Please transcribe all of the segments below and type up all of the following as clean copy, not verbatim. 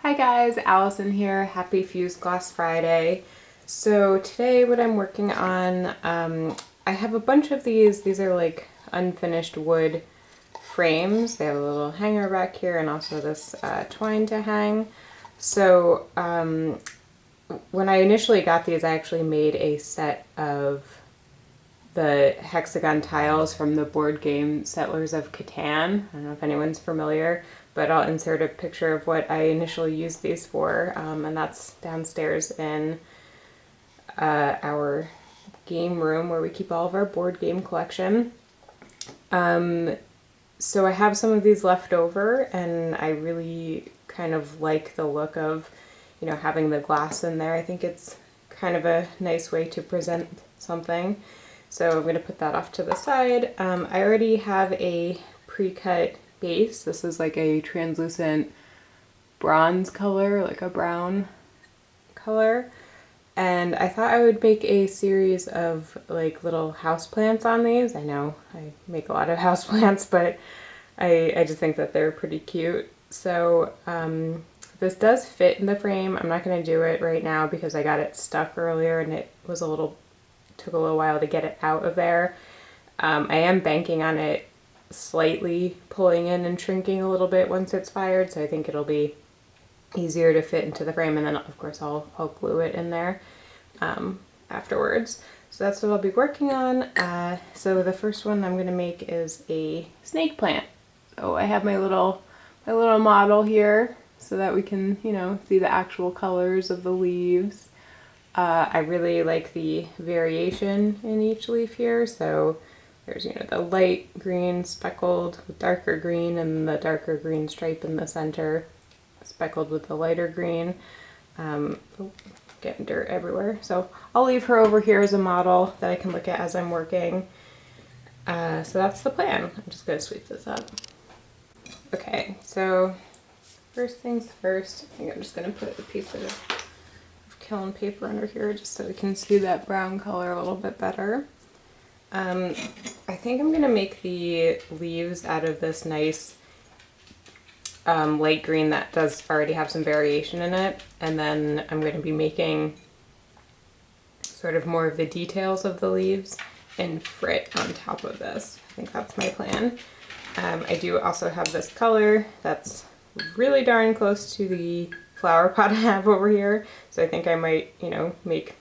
Hi guys, Allison here. Happy Fused Glass Friday. So today what I'm working on, I have a bunch of these. These are like unfinished wood frames. They have a little hanger back here and also this twine to hang. So when I initially got these, I actually made a set of the Hexagon tiles from the board game Settlers of Catan. I don't know if anyone's familiar, but I'll insert a picture of what I initially used these for, and that's downstairs in our game room where we keep all of our board game collection. So I have some of these left over, and I really kind of like the look of, having the glass in there. I think it's kind of a nice way to present something. So I'm going to put that off to the side. I already have a pre-cut base. This is like a translucent bronze color, like a brown color. And I thought I would make a series of like little houseplants on these. I know I make a lot of houseplants, but I just think that they're pretty cute. So this does fit in the frame. I'm not going to do it right now because I got it stuck earlier and it was took a little while to get it out of there. I am banking on it slightly pulling in and shrinking a little bit once it's fired, so I think it'll be easier to fit into the frame, and then of course I'll glue it in there afterwards. So that's what I'll be working on. So the first one I'm going to make is a snake plant. So I have my little model here so that we can, see the actual colors of the leaves. I really like the variation in each leaf here. So there's, the light green speckled with darker green and the darker green stripe in the center speckled with the lighter green. Getting dirt everywhere. So I'll leave her over here as a model that I can look at as I'm working. So that's the plan. I'm just going to sweep this up. Okay, so first things first, I think I'm just going to put a piece of kiln paper under here just so we can see that brown color a little bit better. I think I'm going to make the leaves out of this nice light green that does already have some variation in it, and then I'm going to be making sort of more of the details of the leaves in frit on top of this. I think that's my plan. I do also have this color that's really darn close to the flower pot I have over here, so I think I might, make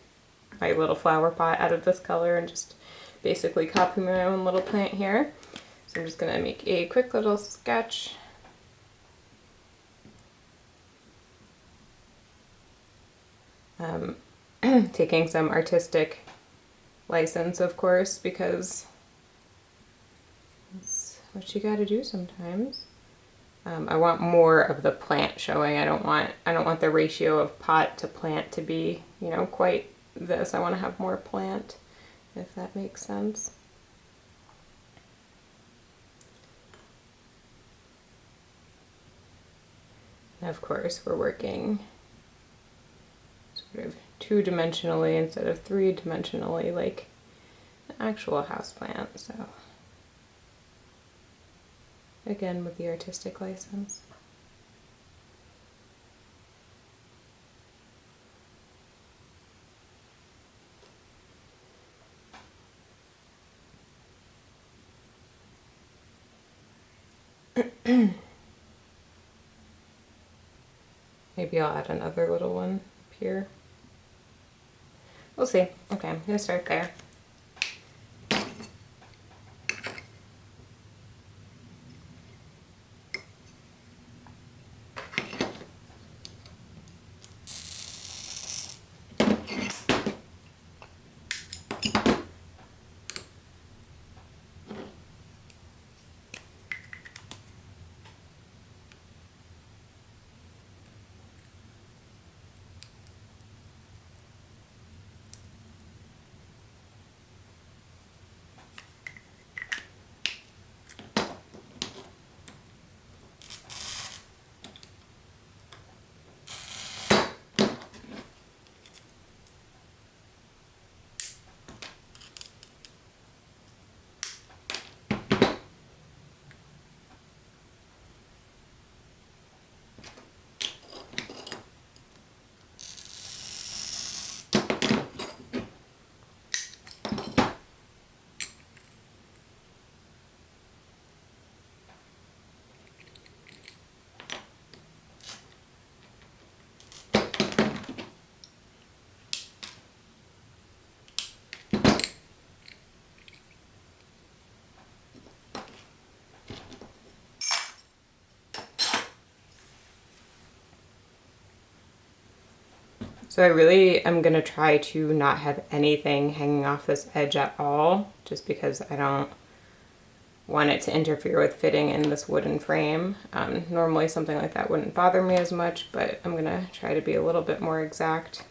my little flower pot out of this color and just basically copy my own little plant here. So I'm just going to make a quick little sketch. Taking some artistic license, of course, because that's what you gotta do sometimes. I want more of the plant showing. I don't want the ratio of pot to plant to be, quite this. I want to have more plant, if that makes sense. And of course, we're working sort of two-dimensionally instead of three-dimensionally, like an actual houseplant. So again, with the artistic license. Maybe I'll add another little one up here. We'll see. Okay, I'm gonna start there. So I really am going to try to not have anything hanging off this edge at all, just because I don't want it to interfere with fitting in this wooden frame. Normally something like that wouldn't bother me as much, but I'm going to try to be a little bit more exact,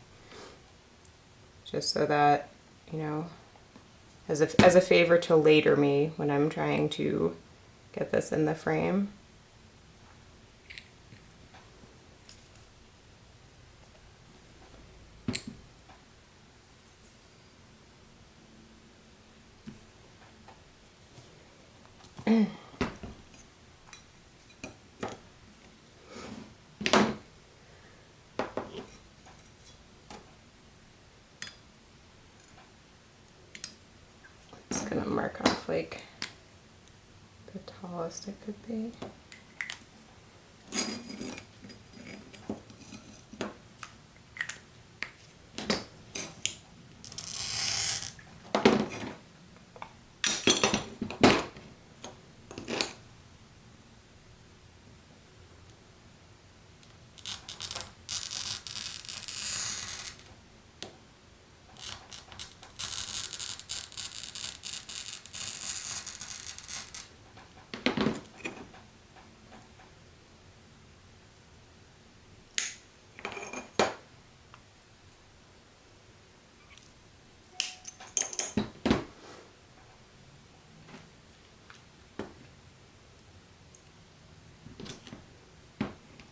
just so that, you know, as a favor to later me when I'm trying to get this in the frame. Just gonna mark off like the tallest it could be.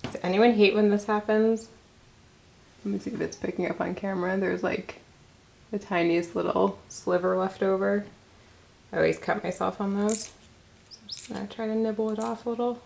Does anyone hate when this happens? Let me see if it's picking up on camera. There's like the tiniest little sliver left over. I always cut myself on those. So I'm just gonna try to nibble it off a little.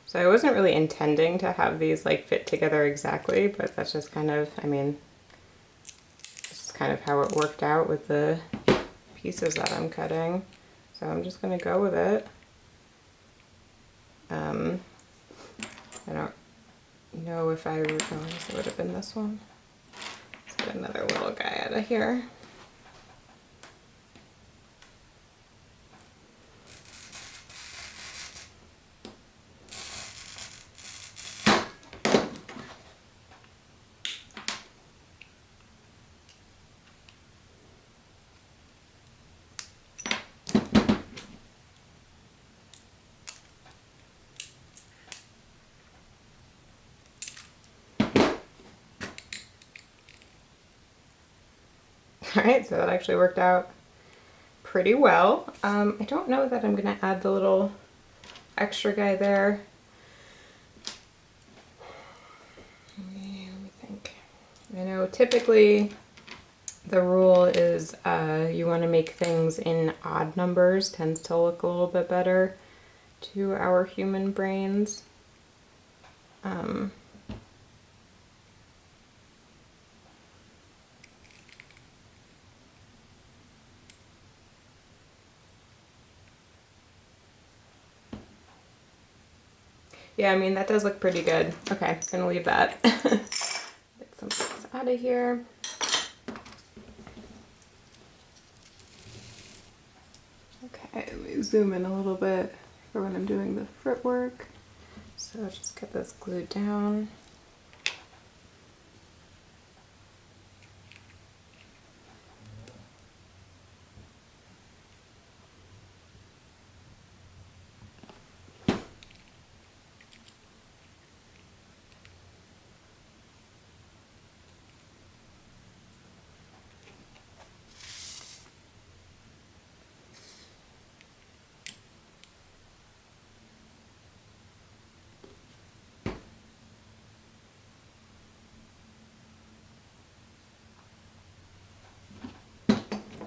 So I wasn't really intending to have these like fit together exactly, but that's just kind of, I mean, this is kind of how it worked out with the pieces that I'm cutting. So I'm just gonna go with it. I don't know if I would, oh, I guess it would have been this one. Let's get another little guy out of here. Alright, so that actually worked out pretty well. I don't know that I'm going to add the little extra guy there. Let me think. I know typically the rule is you want to make things in odd numbers, tends to look a little bit better to our human brains. Yeah, I mean, that does look pretty good. Okay, gonna leave that. out of here. Okay, let me zoom in a little bit for when I'm doing the frit work. So just get this glued down.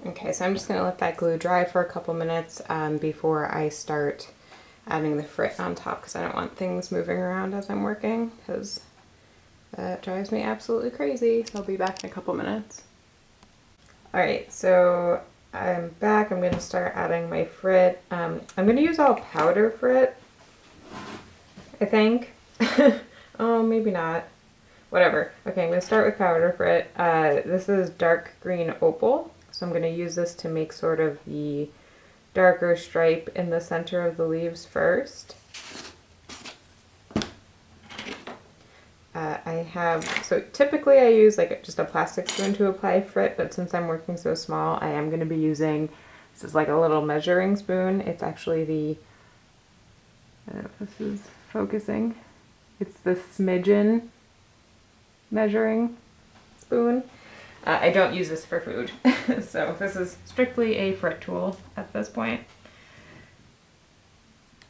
Okay, so I'm just going to let that glue dry for a couple minutes before I start adding the frit on top, because I don't want things moving around as I'm working, because that drives me absolutely crazy. So I'll be back in a couple minutes. Alright, so I'm back. I'm going to start adding my frit. I'm going to use all powder frit, I think. Oh, maybe not. Whatever. Okay, I'm going to start with powder frit. This is dark green opal. So I'm going to use this to make sort of the darker stripe in the center of the leaves first. So typically I use like just a plastic spoon to apply frit, but since I'm working so small, I am going to be using, this is like a little measuring spoon. It's actually the, I don't know if this is focusing, it's the smidgen measuring spoon. I don't use this for food, so this is strictly a frit tool at this point.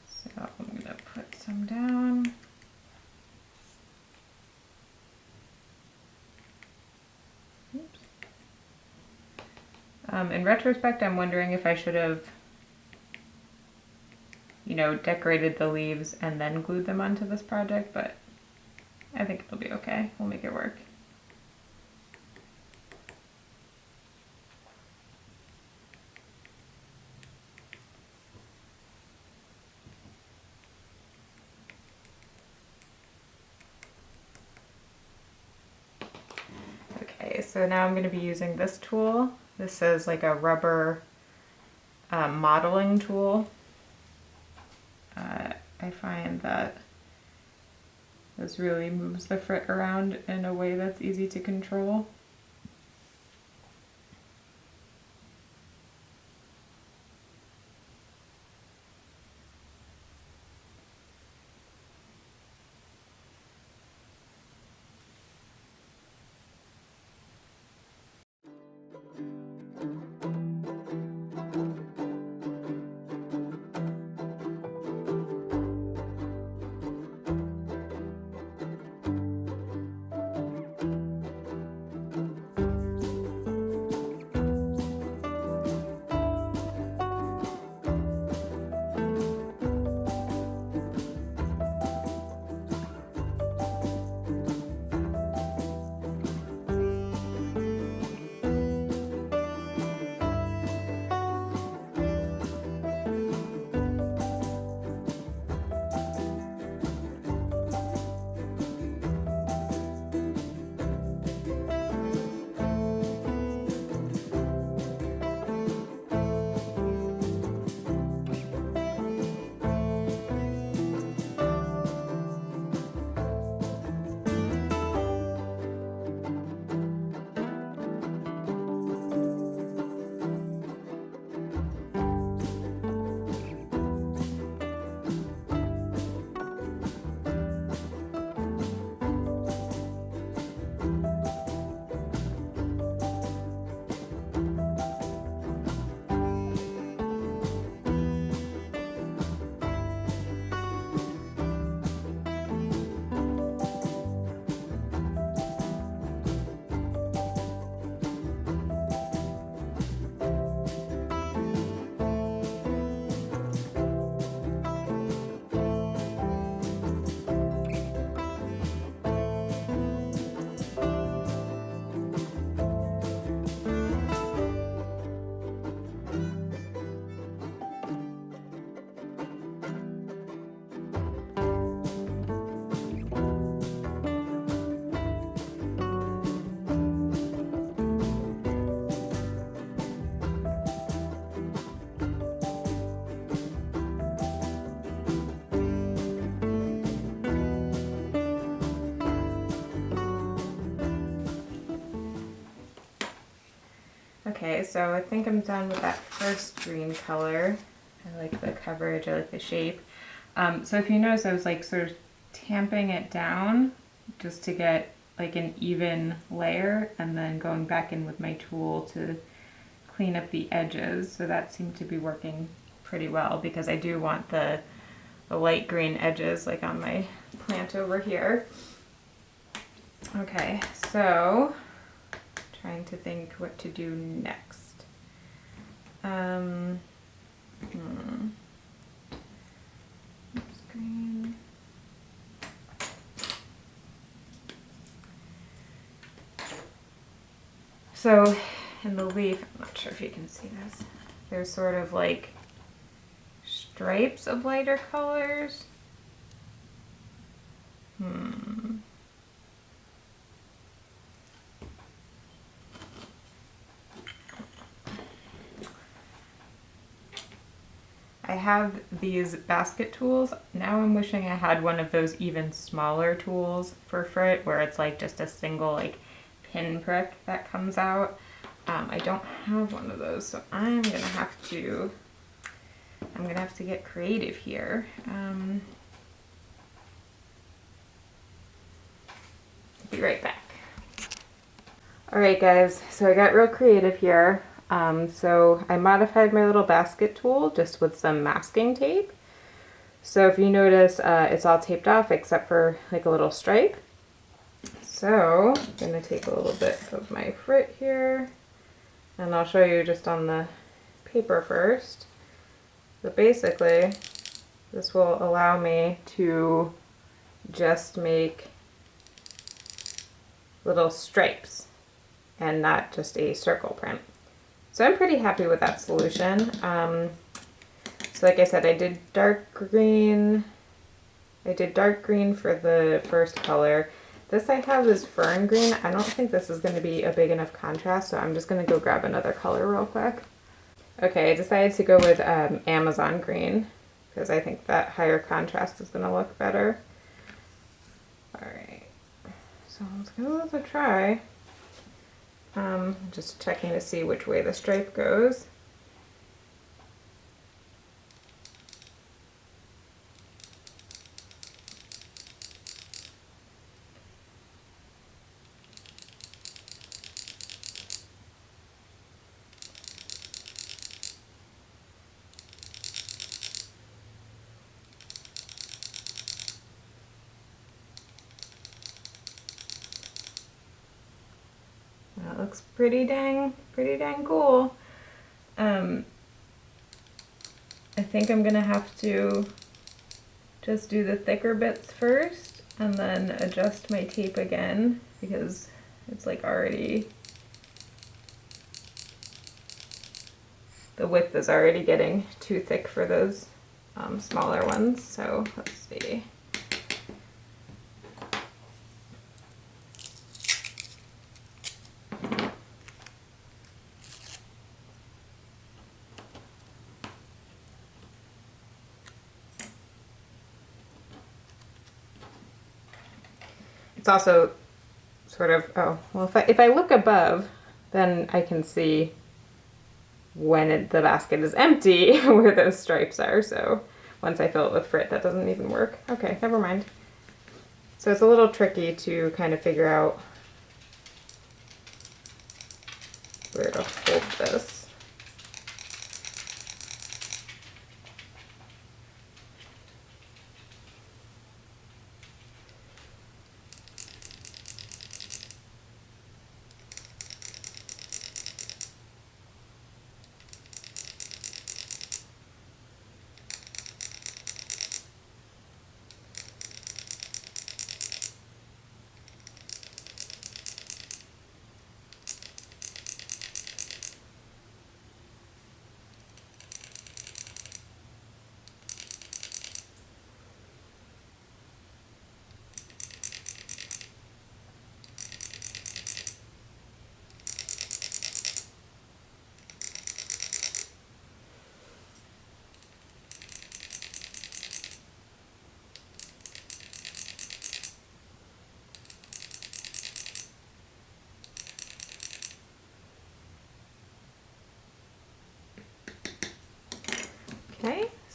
So I'm going to put some down. Oops. In retrospect, I'm wondering if I should have, you know, decorated the leaves and then glued them onto this project, but I think it'll be okay. We'll make it work. Okay, so now I'm going to be using this tool. This is like a rubber modeling tool. I find that this really moves the frit around in a way that's easy to control. Okay, so I think I'm done with that first green color. I like the coverage, I like the shape. So if you notice, I was like sort of tamping it down just to get like an even layer, and then going back in with my tool to clean up the edges. So that seemed to be working pretty well, because I do want the light green edges like on my plant over here. Okay, so trying to think what to do next. Green. So in the leaf, I'm not sure if you can see this, there's sort of like stripes of lighter colors. I have these basket tools. Now I'm wishing I had one of those even smaller tools for frit, where it's like just a single like pin prick that comes out. I don't have one of those, so I'm gonna have to get creative here. Be right back. All right, guys, so I got real creative here. So I modified my little basket tool just with some masking tape. So if you notice, it's all taped off except for like a little stripe. So I'm gonna take a little bit of my frit here, and I'll show you just on the paper first. But basically, this will allow me to just make little stripes and not just a circle print. So I'm pretty happy with that solution. So like I said, I did dark green for the first color. This I have is fern green. I don't think this is going to be a big enough contrast, so I'm just going to go grab another color real quick. Okay, I decided to go with Amazon green, because I think that higher contrast is going to look better. Alright, so let's give this a try. Just checking to see which way the stripe goes. That looks pretty dang cool. I think I'm gonna have to just do the thicker bits first and then adjust my tape again, because it's like already, the width is already getting too thick for those smaller ones. So let's see. It's also sort of, oh, well, if I look above, then I can see when the basket is empty where those stripes are. So once I fill it with frit, that doesn't even work. Okay, never mind. So it's a little tricky to kind of figure out where to hold this.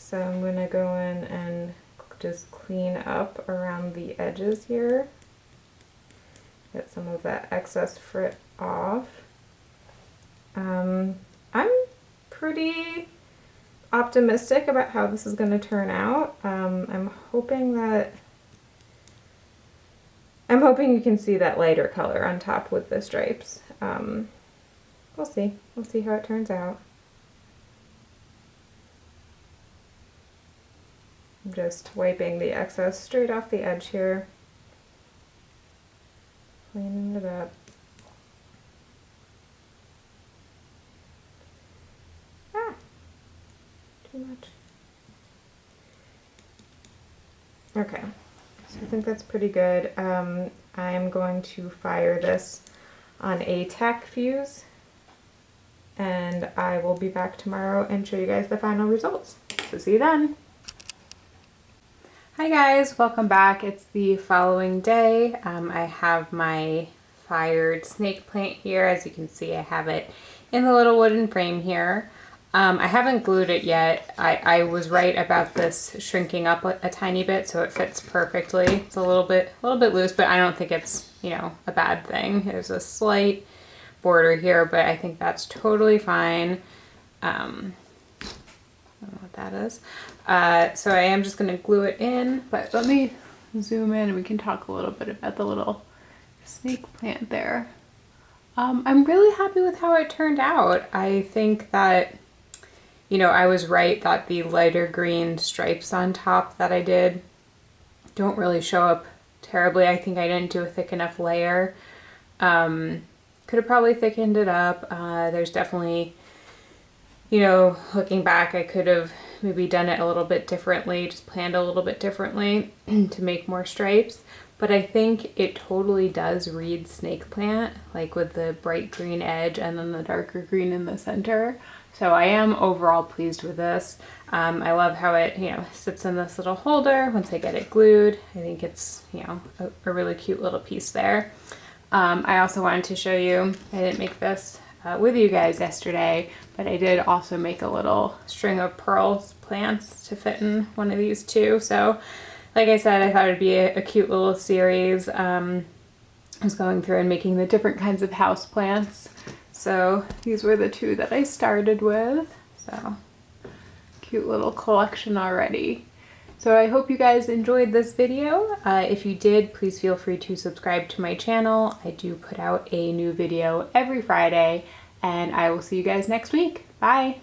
So I'm gonna go in and just clean up around the edges here. Get some of that excess frit off. I'm pretty optimistic about how this is going to turn out. I'm hoping you can see that lighter color on top with the stripes. We'll see. We'll see how it turns out. I'm just wiping the excess straight off the edge here. Cleaning it up. Too much. Okay, so I think that's pretty good. I'm going to fire this on a tack fuse, and I will be back tomorrow and show you guys the final results. So see you then. Hi guys, welcome back. It's the following day. I have my fired snake plant here. As you can see, I have it in the little wooden frame here. I haven't glued it yet. I was right about this shrinking up a tiny bit, so it fits perfectly. It's a little bit loose, but I don't think it's, you know, a bad thing. There's a slight border here, but I think that's totally fine. I don't know what that is. So I am just going to glue it in, but let me zoom in and we can talk a little bit about the little snake plant there. I'm really happy with how it turned out. I think that, you know, I was right that the lighter green stripes on top that I did don't really show up terribly. I think I didn't do a thick enough layer. Could have probably thickened it up. There's definitely, you know, looking back, I could have maybe done it a little bit differently, just planned a little bit differently to make more stripes. But I think it totally does read snake plant, like with the bright green edge and then the darker green in the center. So I am overall pleased with this. I love how it, you know, sits in this little holder once I get it glued. I think it's, you know, a really cute little piece there. I also wanted to show you, I didn't make this with you guys yesterday, but I did also make a little string of pearls plants to fit in one of these too. So like I said, I thought it'd be a cute little series. I was going through and making the different kinds of house plants. So these were the two that I started with. So cute little collection already. So I hope you guys enjoyed this video. If you did, please feel free to subscribe to my channel. I do put out a new video every Friday, and I will see you guys next week. Bye!